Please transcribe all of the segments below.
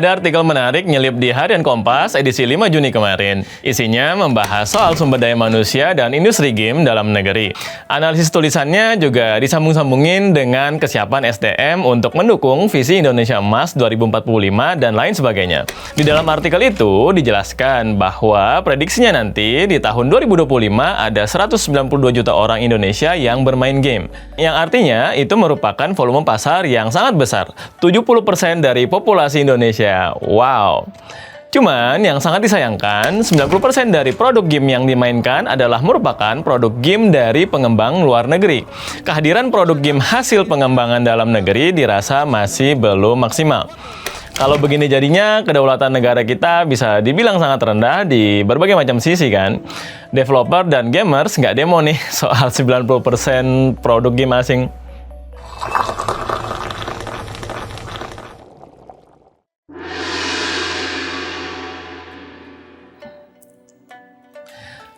Ada artikel menarik nyelip di Harian Kompas edisi 5 Juni kemarin. Isinya membahas soal sumber daya manusia dan industri game dalam negeri. Analisis tulisannya juga disambung-sambungin dengan kesiapan SDM untuk mendukung visi Indonesia Emas 2045 dan lain sebagainya. Di dalam artikel itu dijelaskan bahwa prediksinya nanti di tahun 2025 ada 192 juta orang Indonesia yang bermain game. Yang artinya itu merupakan volume pasar yang sangat besar, 70% dari populasi Indonesia. Wow. Cuman yang sangat disayangkan, 90% dari produk game yang dimainkan adalah merupakan produk game dari pengembang luar negeri. Kehadiran produk game hasil pengembangan dalam negeri dirasa masih belum maksimal. Kalau begini jadinya, kedaulatan negara kita bisa dibilang sangat rendah di berbagai macam sisi kan. Developer dan gamers nggak demo nih soal 90% produk game asing.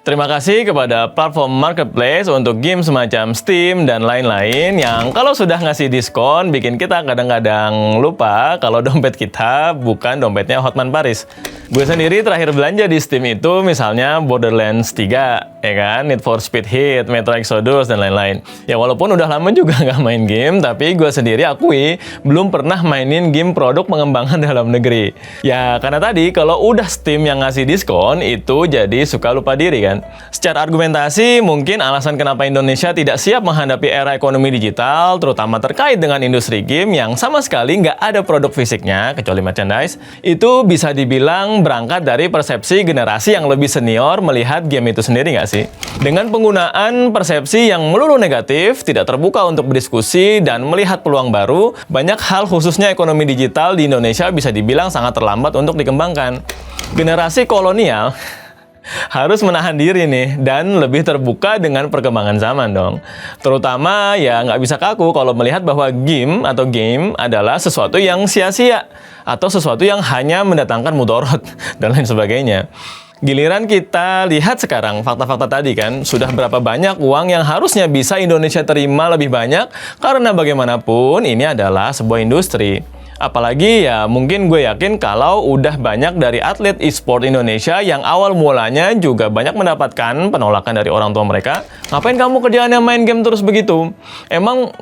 Terima kasih kepada platform marketplace untuk game semacam Steam dan lain-lain yang kalau sudah ngasih diskon bikin kita kadang-kadang lupa kalau dompet kita bukan dompetnya Hotman Paris. Gue sendiri terakhir belanja di Steam itu misalnya Borderlands 3, ya kan, Need for Speed Heat, Metro Exodus, dan lain-lain. Ya walaupun udah lama juga nggak main game, tapi gue sendiri akui belum pernah mainin game produk pengembangan dalam negeri. Ya karena tadi kalau udah Steam yang ngasih diskon itu jadi suka lupa diri kan. Secara argumentasi, mungkin alasan kenapa Indonesia tidak siap menghadapi era ekonomi digital, terutama terkait dengan industri game yang sama sekali nggak ada produk fisiknya, kecuali merchandise, itu bisa dibilang berangkat dari persepsi generasi yang lebih senior melihat game itu sendiri nggak sih? Dengan penggunaan persepsi yang melulu negatif, tidak terbuka untuk berdiskusi dan melihat peluang baru, banyak hal khususnya ekonomi digital di Indonesia bisa dibilang sangat terlambat untuk dikembangkan. Generasi kolonial harus menahan diri nih dan lebih terbuka dengan perkembangan zaman dong. Terutama ya nggak bisa kaku kalau melihat bahwa game atau game adalah sesuatu yang sia-sia atau sesuatu yang hanya mendatangkan mudorot dan lain sebagainya. Giliran kita lihat sekarang fakta-fakta tadi kan, sudah berapa banyak uang yang harusnya bisa Indonesia terima lebih banyak karena bagaimanapun ini adalah sebuah industri. Apalagi ya mungkin gue yakin kalau udah banyak dari atlet e-sport Indonesia yang awal mulanya juga banyak mendapatkan penolakan dari orang tua mereka. Ngapain kamu kerjaannya main game terus begitu? Emang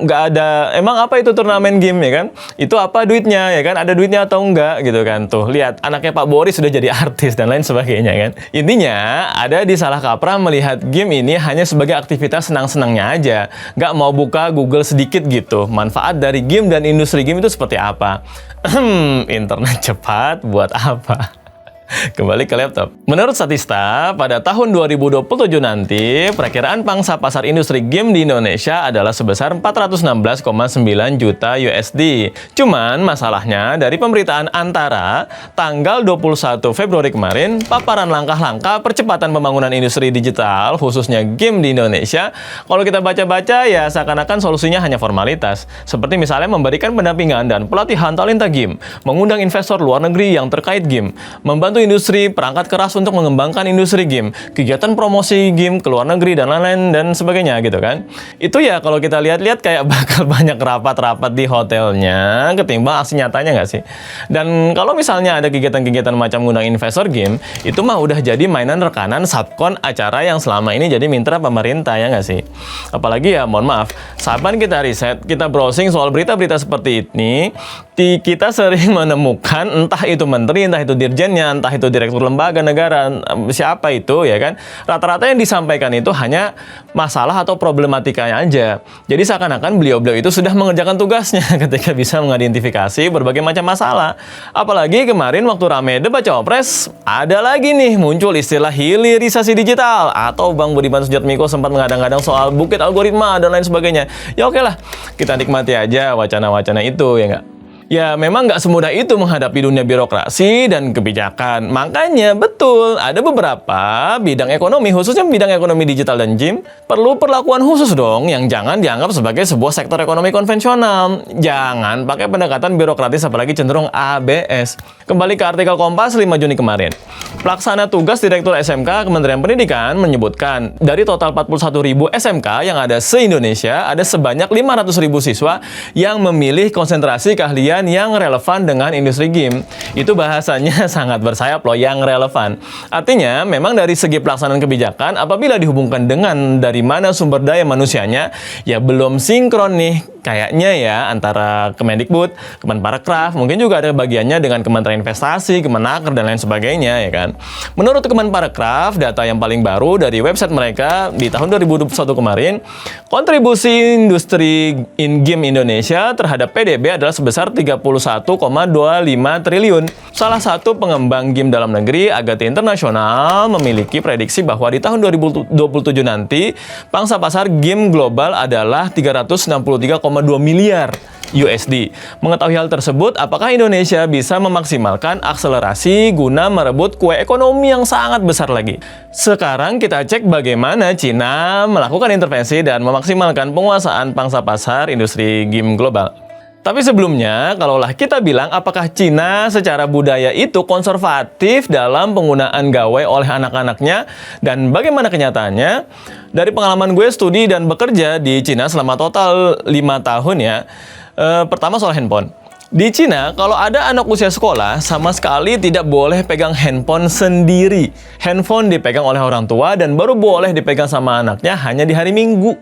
apa itu turnamen game ya kan? Itu apa duitnya ya kan? Ada duitnya atau enggak gitu kan? Tuh lihat anaknya Pak Boris sudah jadi artis dan lain sebagainya kan. Intinya ada di salah kaprah melihat game ini hanya sebagai aktivitas senang-senangnya aja. Nggak mau buka Google sedikit gitu. Manfaat dari game dan industri game itu seperti apa? Internet cepat buat apa? Kembali ke laptop. Menurut Statista, pada tahun 2027 nanti, perakiraan pangsa pasar industri game di Indonesia adalah sebesar 416,9 juta USD. Cuman masalahnya dari pemberitaan Antara, tanggal 21 Februari kemarin, paparan langkah-langkah percepatan pembangunan industri digital, khususnya game di Indonesia, kalau kita baca-baca ya seakan-akan solusinya hanya formalitas. Seperti misalnya memberikan pendampingan dan pelatihan talenta game, mengundang investor luar negeri yang terkait game, membantu industri perangkat keras untuk mengembangkan industri game, kegiatan promosi game ke luar negeri dan lain-lain dan sebagainya gitu kan. Itu ya kalau kita lihat-lihat kayak bakal banyak rapat-rapat di hotelnya ketimbang aksi nyatanya nggak sih? Dan kalau misalnya ada kegiatan-kegiatan macam ngundang investor game, itu mah udah jadi mainan rekanan subkon acara yang selama ini jadi mitra pemerintah ya nggak sih? Apalagi ya mohon maaf, saban kita riset, kita browsing soal berita-berita seperti ini, kita sering menemukan entah itu menteri, entah itu dirjennya, entah itu direktur lembaga negara, siapa itu ya kan, rata-rata yang disampaikan itu hanya masalah atau problematikanya aja. Jadi seakan-akan beliau-beliau itu sudah mengerjakan tugasnya ketika bisa mengidentifikasi berbagai macam masalah. Apalagi kemarin waktu rame debat cawapres, ada lagi nih muncul istilah hilirisasi digital, atau Bang Budiman Sujatmiko sempat mengadang-adang soal bukit algoritma dan lain sebagainya. Ya oke lah, kita nikmati aja wacana-wacana itu ya nggak? Ya memang nggak semudah itu menghadapi dunia birokrasi dan kebijakan. Makanya betul, ada beberapa bidang ekonomi, khususnya bidang ekonomi digital dan game, perlu perlakuan khusus dong yang jangan dianggap sebagai sebuah sektor ekonomi konvensional. Jangan pakai pendekatan birokratis apalagi cenderung ABS. Kembali ke artikel Kompas 5 Juni kemarin. Pelaksana tugas Direktur SMK Kementerian Pendidikan menyebutkan dari total 41.000 SMK yang ada se-Indonesia, ada sebanyak 500.000 siswa yang memilih konsentrasi keahlian kebijakan yang relevan dengan industri game. Itu bahasanya sangat bersayap loh, yang relevan. Artinya, memang dari segi pelaksanaan kebijakan, apabila dihubungkan dengan dari mana sumber daya manusianya, ya belum sinkron nih kayaknya ya antara Kemendikbud, Kemenparekraf, mungkin juga ada bagiannya dengan Kementerian Investasi, Kemenaker, dan lain sebagainya ya kan. Menurut Kemenparekraf, data yang paling baru dari website mereka di tahun 2021 kemarin, kontribusi industri in-game Indonesia terhadap PDB adalah sebesar 31,25 triliun. Salah satu pengembang game dalam negeri, Agate International, memiliki prediksi bahwa di tahun 2027 nanti, pangsa pasar game global adalah 363,2 miliar USD. Mengetahui hal tersebut, apakah Indonesia bisa memaksimalkan akselerasi guna merebut kue ekonomi yang sangat besar lagi? Sekarang kita cek bagaimana Cina melakukan intervensi dan memaksimalkan penguasaan pangsa pasar industri game global. Tapi sebelumnya, kalaulah kita bilang apakah Cina secara budaya itu konservatif dalam penggunaan gawai oleh anak-anaknya dan bagaimana kenyataannya? Dari pengalaman gue studi dan bekerja di Cina selama total 5 tahun ya. Pertama soal handphone. Di Cina, kalau ada anak usia sekolah, sama sekali tidak boleh pegang handphone sendiri. Handphone dipegang oleh orang tua dan baru boleh dipegang sama anaknya hanya di hari Minggu.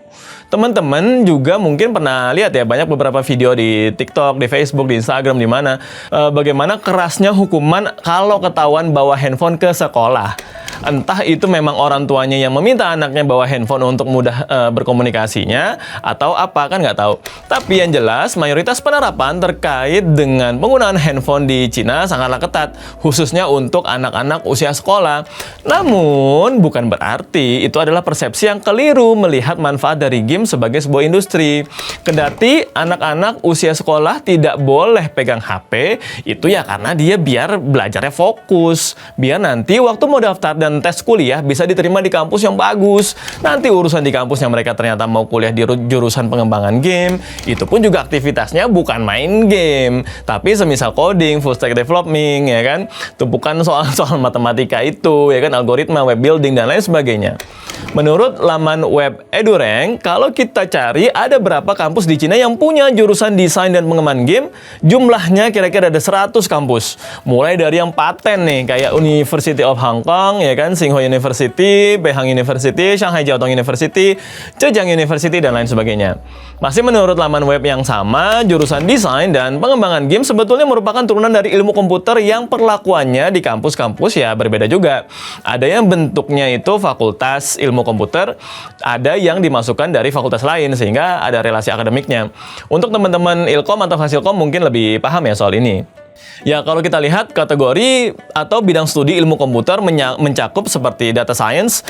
Teman-teman juga mungkin pernah lihat ya, banyak beberapa video di TikTok, di Facebook, di Instagram, di mana bagaimana kerasnya hukuman kalau ketahuan bawa handphone ke sekolah. Entah itu memang orang tuanya yang meminta anaknya bawa handphone untuk mudah berkomunikasinya, atau apa, kan nggak tahu. Tapi yang jelas, mayoritas penerapan terkait dengan penggunaan handphone di Cina sangatlah ketat, khususnya untuk anak-anak usia sekolah. Namun, bukan berarti itu adalah persepsi yang keliru melihat manfaat dari game sebagai sebuah industri. Kendati anak-anak usia sekolah tidak boleh pegang HP, itu ya karena dia biar belajarnya fokus, biar nanti waktu mau daftar dan tes kuliah bisa diterima di kampus yang bagus. Nanti urusan di kampus yang mereka ternyata mau kuliah di jurusan pengembangan game, itu pun juga aktivitasnya bukan main game, tapi semisal coding, full stack development, ya kan, tumpukan soal-soal matematika itu, ya kan, algoritma, web building, dan lain sebagainya. Menurut laman web EduRank, kalau kita cari ada berapa kampus di Cina yang punya jurusan desain dan pengembangan game, jumlahnya kira-kira ada 100 kampus. Mulai dari yang paten nih, kayak University of Hong Kong, ya kan, Tsinghua University, Beihang University, Shanghai Jiao Tong University, Zhejiang University, dan lain sebagainya. Masih menurut laman web yang sama, jurusan desain dan pengembangan game sebetulnya merupakan turunan dari ilmu komputer yang perlakuannya di kampus-kampus ya berbeda juga. Ada yang bentuknya itu fakultas ilmu komputer, ada yang dimasukkan dari fakultas lain, sehingga ada relasi akademiknya. Untuk teman-teman Ilkom atau Fasilkom mungkin lebih paham ya soal ini. Ya, kalau kita lihat kategori atau bidang studi ilmu komputer mencakup seperti data science,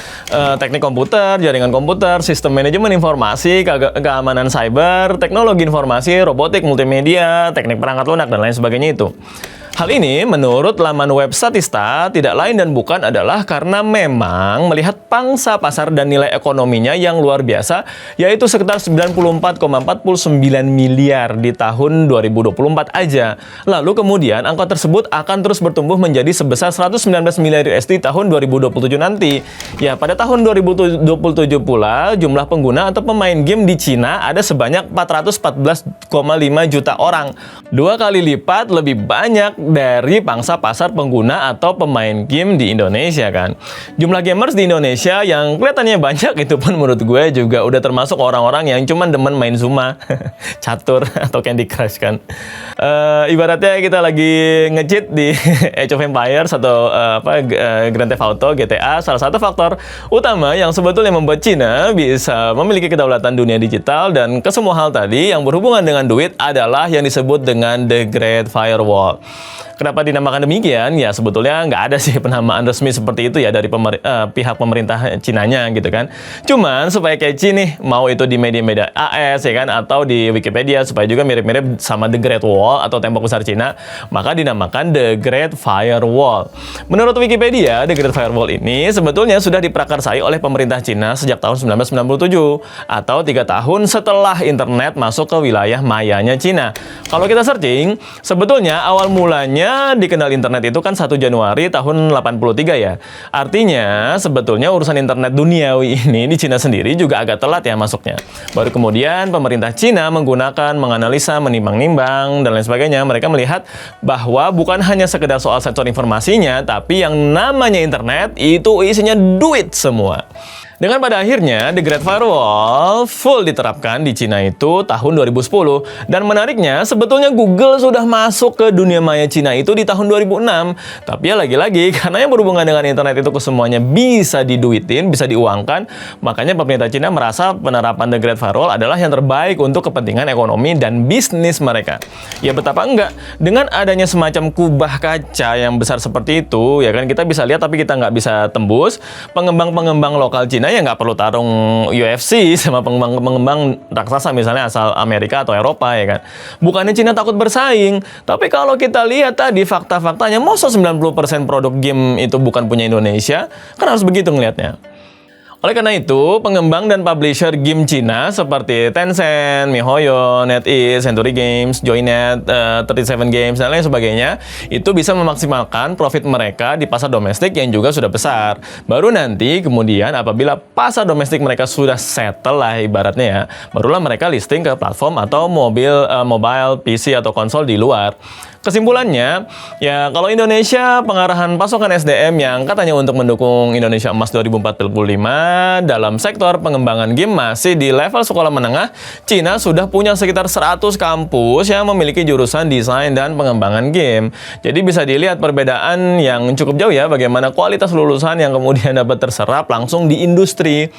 teknik komputer, jaringan komputer, sistem manajemen informasi, keamanan cyber, teknologi informasi, robotik, multimedia, teknik perangkat lunak, dan lain sebagainya itu. Hal ini menurut laman web Statista tidak lain dan bukan adalah karena memang melihat pangsa pasar dan nilai ekonominya yang luar biasa, yaitu sekitar 94,49 miliar di tahun 2024 aja. Lalu kemudian angka tersebut akan terus bertumbuh menjadi sebesar 119 miliar USD di tahun 2027 nanti. Ya, pada tahun 2027 pula jumlah pengguna atau pemain game di Cina ada sebanyak 414,5 juta orang. 2 kali lipat lebih banyak dari pangsa pasar pengguna atau pemain game di Indonesia kan. Jumlah gamers di Indonesia yang kelihatannya banyak itu pun menurut gue juga udah termasuk orang-orang yang cuman demen main Zuma, catur, atau Candy Crush kan. Ibaratnya kita lagi nge-cheat di Age of Empires atau Grand Theft Auto, GTA. Salah satu faktor utama yang sebetulnya membuat Cina bisa memiliki kedaulatan dunia digital dan ke semua hal tadi yang berhubungan dengan duit adalah yang disebut dengan The Great Firewall. Kenapa dinamakan demikian? Ya sebetulnya nggak ada sih penamaan resmi seperti itu ya dari pihak pemerintah Cinanya gitu kan. Cuman supaya catchy nih, mau itu di media-media AS ya kan, atau di Wikipedia supaya juga mirip-mirip sama The Great Wall atau tembok besar Cina, maka dinamakan The Great Firewall. Menurut Wikipedia, The Great Firewall ini sebetulnya sudah diprakarsai oleh pemerintah Cina sejak tahun 1997 atau 3 tahun setelah internet masuk ke wilayah mayanya Cina. Kalau kita searching, sebetulnya awal mulanya awalnya dikenal internet itu kan 1 Januari tahun 83 ya. Artinya sebetulnya urusan internet duniawi ini di Cina sendiri juga agak telat ya masuknya. Baru kemudian pemerintah Cina menggunakan, menganalisa, menimbang-nimbang, dan lain sebagainya. Mereka melihat bahwa bukan hanya sekedar soal sektor informasinya, tapi yang namanya internet itu isinya duit semua. Dengan pada akhirnya, The Great Firewall full diterapkan di Cina itu tahun 2010. Dan menariknya, sebetulnya Google sudah masuk ke dunia maya Cina itu di tahun 2006. Tapi ya lagi-lagi, karena yang berhubungan dengan internet itu kesemuanya bisa diduitin, bisa diuangkan, makanya pemerintah Cina merasa penerapan The Great Firewall adalah yang terbaik untuk kepentingan ekonomi dan bisnis mereka. Ya betapa enggak, dengan adanya semacam kubah kaca yang besar seperti itu, ya kan kita bisa lihat tapi kita nggak bisa tembus, pengembang-pengembang lokal Cina ya nggak perlu tarung UFC sama pengembang-pengembang raksasa misalnya asal Amerika atau Eropa ya kan. Bukannya Cina takut bersaing, tapi kalau kita lihat tadi fakta-faktanya, masa 90% produk game itu bukan punya Indonesia? Kan harus begitu ngelihatnya. Oleh karena itu, pengembang dan publisher game Cina seperti Tencent, MiHoYo, NetEase, Century Games, Joynet, 37 Games, dan lain sebagainya, itu bisa memaksimalkan profit mereka di pasar domestik yang juga sudah besar. Baru nanti kemudian apabila pasar domestik mereka sudah settle lah ibaratnya ya, barulah mereka listing ke platform atau mobile, PC atau konsol di luar. Kesimpulannya, ya kalau Indonesia pengarahan pasokan SDM yang katanya untuk mendukung Indonesia Emas 2045 dalam sektor pengembangan game masih di level sekolah menengah, Cina sudah punya sekitar 100 kampus yang memiliki jurusan desain dan pengembangan game. Jadi bisa dilihat perbedaan yang cukup jauh ya bagaimana kualitas lulusan yang kemudian dapat terserap langsung di industri.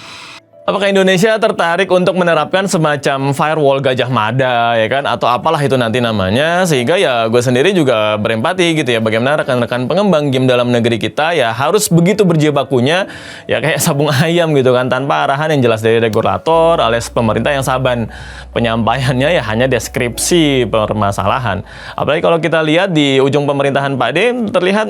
Apakah Indonesia tertarik untuk menerapkan semacam firewall Gajah Mada ya kan atau apalah itu nanti namanya, sehingga ya gue sendiri juga berempati gitu ya bagaimana rekan-rekan pengembang game dalam negeri kita ya harus begitu berjibakunya ya kayak sabung ayam gitu kan, tanpa arahan yang jelas dari regulator alias pemerintah yang saban. Penyampaiannya ya hanya deskripsi permasalahan. Apalagi kalau kita lihat di ujung pemerintahan Pak D terlihat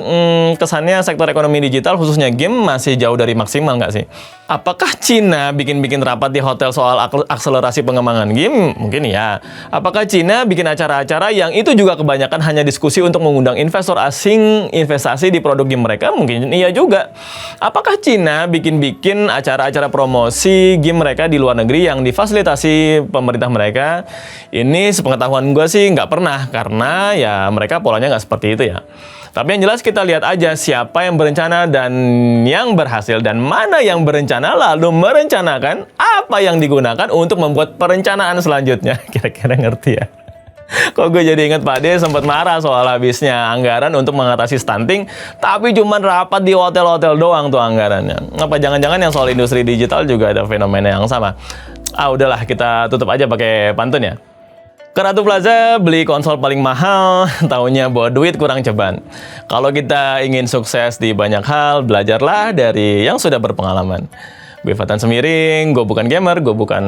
kesannya sektor ekonomi digital khususnya game masih jauh dari maksimal nggak sih? Apakah Cina bikin rapat di hotel soal akselerasi pengembangan game? Mungkin ya. Apakah Cina bikin acara-acara yang itu juga kebanyakan hanya diskusi untuk mengundang investor asing investasi di produk game mereka? Mungkin iya juga. Apakah Cina bikin acara-acara promosi game mereka di luar negeri yang difasilitasi pemerintah mereka? Ini sepengetahuan gue sih nggak pernah, karena ya mereka polanya nggak seperti itu ya. Tapi yang jelas kita lihat aja siapa yang berencana dan yang berhasil, dan mana yang berencana lalu merencanakan apa yang digunakan untuk membuat perencanaan selanjutnya. Kira-kira ngerti ya? Kok gue jadi inget Pak D sempat marah soal habisnya anggaran untuk mengatasi stunting, tapi cuman rapat di hotel-hotel doang tuh anggarannya. Apa jangan-jangan yang soal industri digital juga ada fenomena yang sama? Udahlah kita tutup aja pakai pantun ya. Ke Ratu Plaza beli konsol paling mahal, taunya bawa duit kurang ceban. Kalau kita ingin sukses di banyak hal, belajarlah dari yang sudah berpengalaman. Gue Fatan Semiring, gue bukan gamer, gue bukan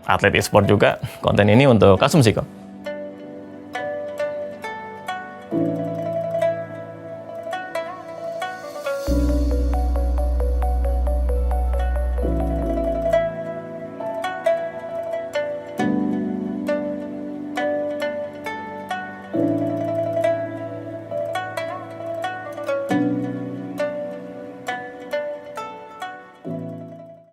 atlet e-sport juga. Konten ini untuk konsumsi kok.